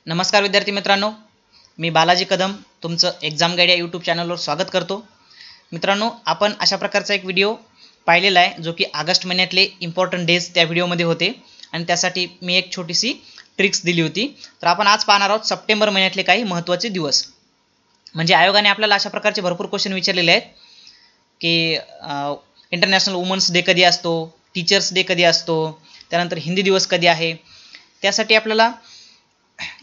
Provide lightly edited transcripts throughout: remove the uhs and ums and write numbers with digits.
नमस्कार विद्यार्थी मित्रांनो, मी बालाजी कदम तुमचं एक्झाम गाईड या यूट्यूब चॅनलवर स्वागत करतो। मित्रांनो, आपण अशा प्रकारचा एक व्हिडिओ पाहिलेला आहे जो की ऑगस्ट महिन्यातले इम्पॉर्टंट डेज त्या व्हिडिओमध्ये होते आणि त्यासाठी मी एक छोटीशी ट्रिक्स दिली होती। तर आपण आज पाहणार आहोत सप्टेंबर महिन्यातले काही महत्त्वाचे दिवस। म्हणजे आयोगाने आपल्याला अशा प्रकारचे भरपूर क्वेश्चन विचारलेले आहेत की इंटरनॅशनल वुमन्स डे कधी असतो, टीचर्स डे कधी असतो, त्यानंतर हिंदी दिवस कधी आहे। त्यासाठी आपल्याला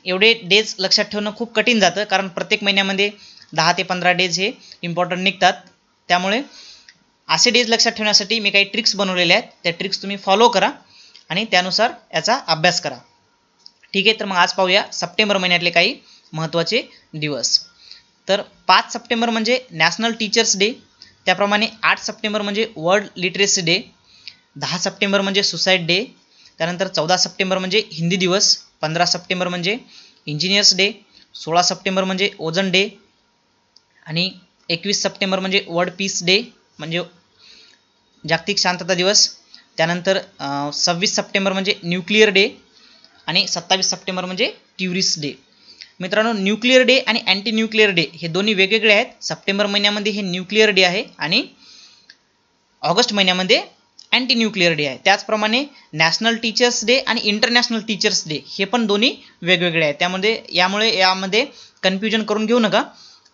एवढे डेज लक्षात ठेवणं खूप कठीण जातं, कारण प्रत्येक महिन्यामध्ये 10 ते 15 डेज हे इम्पॉर्टंट निघतात। त्यामुळे असे डेज लक्षात ठेवण्यासाठी मी काही ट्रिक्स बनवलेले आहेत, त्या ट्रिक्स तुम्ही फॉलो करा आणि त्यानुसार याचा अभ्यास करा। ठीक आहे, तर मग आज पाहूया सप्टेंबर महिन्यातले काही महत्त्वाचे दिवस। तर 5 सप्टेंबर म्हणजे नॅशनल टीचर्स डे, त्याप्रमाणे 8 सप्टेंबर म्हणजे वर्ल्ड लिटरेसी डे, 10 सप्टेंबर म्हणजे सुसाईड डे, त्यानंतर 14 सप्टेंबर म्हणजे हिंदी दिवस, 15 सप्टेंबर म्हणजे इंजिनियर्स डे, 16 सप्टेंबर म्हणजे ओझोन डे आणि 21 सप्टेंबर म्हणजे वर्ल्ड पीस डे म्हणजे जागतिक शांतता दिवस, त्यानंतर 26 सप्टेंबर म्हणजे न्यूक्लिअर डे आणि 27 सप्टेंबर म्हणजे टुरिस्ट डे। मित्रांनो, न्यूक्लिअर डे आणि अँटी न्यूक्लिअर डे हे दोन्ही वेगवेगळे आहेत। सप्टेंबर महिन्यामध्ये हे न्यूक्लिअर डे आहे आणि ऑगस्ट महिन्यामध्ये अँटी न्यूक्लिअर डे आहे। त्याचप्रमाणे नॅशनल टीचर्स डे आणि इंटरनॅशनल टीचर्स डे हे पण दोन्ही वेगवेगळे आहेत। यामध्ये कन्फ्युजन करून घेऊ नका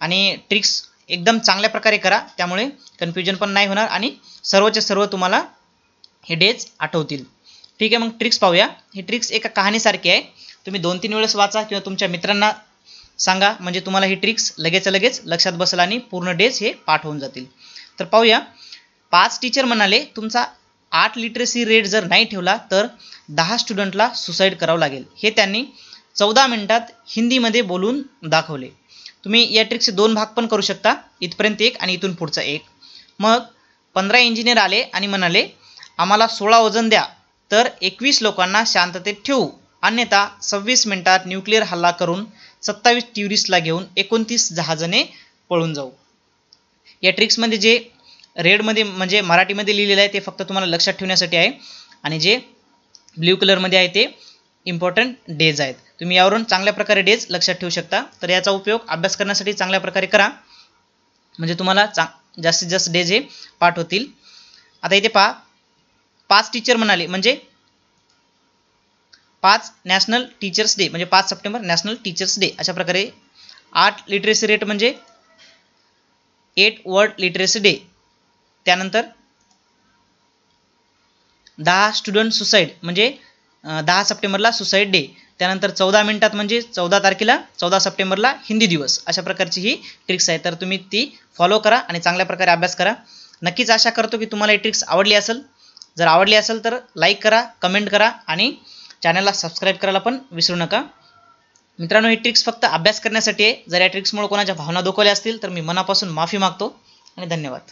आणि ट्रिक्स एकदम चांगल्या प्रकारे करा, त्यामुळे कन्फ्युजन पण नाही होणार आणि सर्वच्या सर्व तुम्हाला हे डेज आठवतील। ठीक आहे, मग ट्रिक्स पाहूया। ही ट्रिक्स एका कहाणीसारखी आहे, तुम्ही 2-3 वेळेस वाचा किंवा तुमच्या मित्रांना सांगा, म्हणजे तुम्हाला ही ट्रिक्स लगेच लक्षात बसेल आणि पूर्ण डेज हे पाठ होऊन जातील। तर पाहूया। 5 टीचर म्हणाले तुमचा 8 लिटरेसी रेट जर नाही ठेवला तर 10 स्टुडंटला सुसाईड करावं लागेल। हे त्यांनी 14 मिनिटात हिंदीमध्ये बोलून दाखवले। तुम्ही या ट्रिक्सचे 2 भाग पण करू शकता, इथपर्यंत एक आणि इथून पुढचा एक। मग 15 इंजिनियर आले आणि म्हणाले आम्हाला 16 वजन द्या तर 21 लोकांना शांततेत ठेवू, अन्यथा 26 मिनिटात न्यूक्लिअर हल्ला करून 27 टुरिस्टला घेऊन 29 जहाजाने पळून जाऊ। या ट्रिक्समध्ये जे रेडमध्ये म्हणजे मराठीमध्ये लिहिलेलं आहे ते फक्त तुम्हाला लक्षात ठेवण्यासाठी आहे आणि जे ब्ल्यू कलरमध्ये आहे ते इम्पॉर्टंट डेज आहेत। तुम्ही यावरून चांगल्या प्रकारे डेज लक्षात ठेवू शकता। तर याचा उपयोग अभ्यास करण्यासाठी चांगल्या प्रकारे करा, म्हणजे तुम्हाला जास्तीत जास्त डेज हे पाठ होतील। आता इथे पहा, 5 टीचर म्हणाले म्हणजे 5 नॅशनल टीचर्स डे म्हणजे 5 सप्टेंबर नॅशनल टीचर्स डे। अशा प्रकारे 8 लिटरेसी रेट म्हणजे 8 वर्ल्ड लिटरेसी डे, त्यानंतर 10 स्टुडंट सुसाईड म्हणजे 10 सप्टेंबरला सुसाईड डे, त्यानंतर 14 मिनिटात म्हणजे 14 तारखेला 14 सप्टेंबरला हिंदी दिवस। अशा प्रकारची ही ट्रिक्स आहे, तर तुम्ही ती फॉलो करा आणि चांगल्या प्रकारे अभ्यास करा। नक्कीच आशा करतो की तुम्हाला ही ट्रिक्स आवडली असेल। जर आवडली असेल तर लाईक करा, कमेंट करा आणि चॅनलला सबस्क्राईब करायला पण विसरू नका। मित्रांनो, ही ट्रिक्स फक्त अभ्यास करण्यासाठी आहे। जर या ट्रिक्समुळे कोणाच्या भावना दुखावल्या असतील तर मी मनापासून माफी मागतो आणि धन्यवाद।